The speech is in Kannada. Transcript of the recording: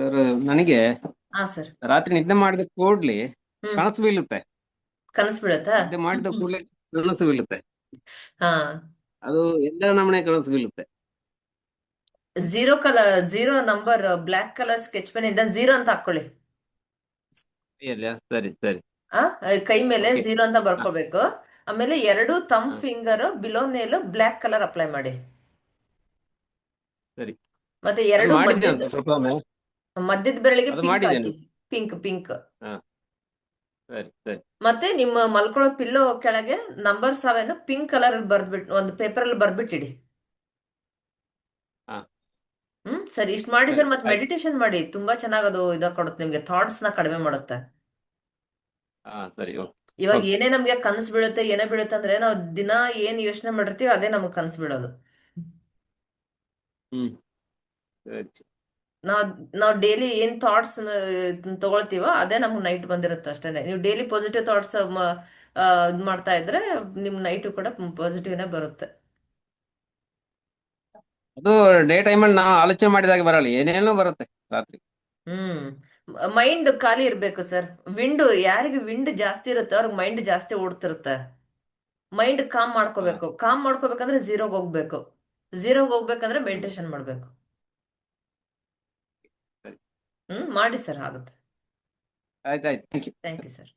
ಸರ್ ನನಗೆ ಹಾ ಸರ್. ರಾತ್ರಿ ನಿದ್ದೆ ಮಾಡಿದ ಕೂಡ್ಲೆ ಹ್ಮ್. ಕನಸು ಬೀಳುತ್ತೆ. ಕನಸು ಬೀಳತ್ತಾ? ನಿದ್ದೆ ಮಾಡಿದ ಕೂಡಲೇ ಕನಸು ಬೀಳುತ್ತೆ. ಹಾ. ಅದು ಎಲ್ಲ ನಮನೆ ಕನಸು ಬೀಳುತ್ತೆ. Zero number black colour sketch pen ಇಂದ ಝೀರೋ ಅಂತ ಹಾಕೊಳ್ಳಿ. ಎಲ್ಲ ಸರಿ ಸರಿ. ಆ ಕೈ ಮೇಲೆ ಓಕೆ. ಝೀರೋ ಅಂತ ಹಾ ಬರ್ಕೊಳ್ಬೇಕು. ಆಮೇಲೆ ಎರಡು ಥಂಬ್ ಹಾ finger below nail black colour apply ಮಾಡಿ. ಸರಿ. ಮತ್ತೆ ಅದು ಎರಡು ಮಾಡಿದ್ದೇನೆ ಸ್ವಲ್ಪ ಒಮ್ಮೆ. ಮಧ್ಯದ ಬೆರಳಿಗೆ ಅದು ಪಿಂಕ್ ಮಾಡಿದ್ದೇನೆ. ಹಾಕಿ. Pink pink. ಹಾ ಸರಿ ಸರಿ. ಮತ್ತೆ ನಿಮ್ಮ ಮಲ್ಕೊಳ್ಳೋ ಪಿಲ್ಲೋ ಕೆಳಗೆ ನಂಬರ್ 7 ಪಿಂಕ್ ಕಲರ್ ಬರ್ದ್ಬಿಟ್ಟು ಒಂದು ಪೇಪರ್ ಅಲ್ಲಿ ಬರ್ದ್ಬಿಟ್ಟಿಡಿ. ಹಾ ಸರಿ, ಇಷ್ಟು ಮಾಡಿ ಸರಿ ಸರ್. ಮತ್ತೆ ಆಯ್ತು. ಮೆಡಿಟೇಷನ್ ಮಾಡಿ, ತುಂಬಾ ಚೆನ್ನಾಗದು ಇದಾಗ ಕೊಡುತ್ತೆ ನಿಮ್ಗೆ, ಥಾಟ್ಸ್ ನ ಕಡಿಮೆ ಮಾಡುತ್ತೆ. ಹಾ ಸರಿ. ಓಕೆ. ಇವಾಗ ಓಕೆ. ಏನೇ ನಮ್ಗೆ ಕನಸು ಬೀಳುತ್ತೆ, ಏನೇ ಬೀಳುತ್ತೆ ಅಂದ್ರೆ ನಾವು ದಿನ ಏನ್ ಯೋಚನೆ ಮಾಡಿರ್ತೀವಿ ಅದೇ ನಮ್ಗೆ ಕನಸು ಬೀಳೋದು. ಹ್ಮ್ ಸರಿ. ನಾವ್ ನಾವ್ ಡೈಲಿ ಏನ್ ಥಾಟ್ಸ್ ತಗೊಳ್ತೀವೋ ಅದೇ ನಮ್ಗೆ ನೈಟ್ ಬಂದಿರುತ್ತೆ ಅಷ್ಟೇನೆ. ನೀವು ಡೈಲಿ ಪಾಸಿಟಿವ್ ಥಾಟ್ಸ್ ಇದ್ ಮಾಡ್ತಾ ಇದ್ರೆ ನಿಮ್ ನೈಟ್ ಕೂಡ ಪಾಸಿಟಿವ್ನೇ ಬರುತ್ತೆ. ಅದು ಡೇ ಟೈಮಲ್ಲಿ ನಾವು ಆಲೋಚನೆ ಮಾಡಿದಾಗ ಬರಲ್ಲ, ಏನೇನೋ ಬರುತ್ತೆ ರಾತ್ರಿ. ಹ್ಮ್. ಮೈಂಡ್ ಖಾಲಿ ಇರ್ಬೇಕು ಸರ್. ಯಾರಿಗೆ ವಿಂಡ್ ಜಾಸ್ತಿ ಇರುತ್ತೆ ಅವ್ರಿಗೆ ಮೈಂಡ್ ಜಾಸ್ತಿ ಓಡ್ತಿರುತ್ತೆ. ಮೈಂಡ್ ಕಾಮ್ ಹಾ ಮಾಡ್ಕೋಬೇಕು. ಕಾಮ್ ಮಾಡ್ಕೋಬೇಕಂದ್ರೆ ಝೀರೋಗೆ ಹೋಗ್ಬೇಕು. ಝೀರೋಗೆ ಹೋಗ್ಬೇಕಂದ್ರೆ ಹ್ಮ್ ಮೆಡಿಟೇಷನ್ ಮಾಡ್ಬೇಕು. ಸರಿ. ಮಾಡಿ ಸರ್, ಆಗುತ್ತೆ. ಆಯ್ತಾಯ್ತು. Thank you. Thank you sir.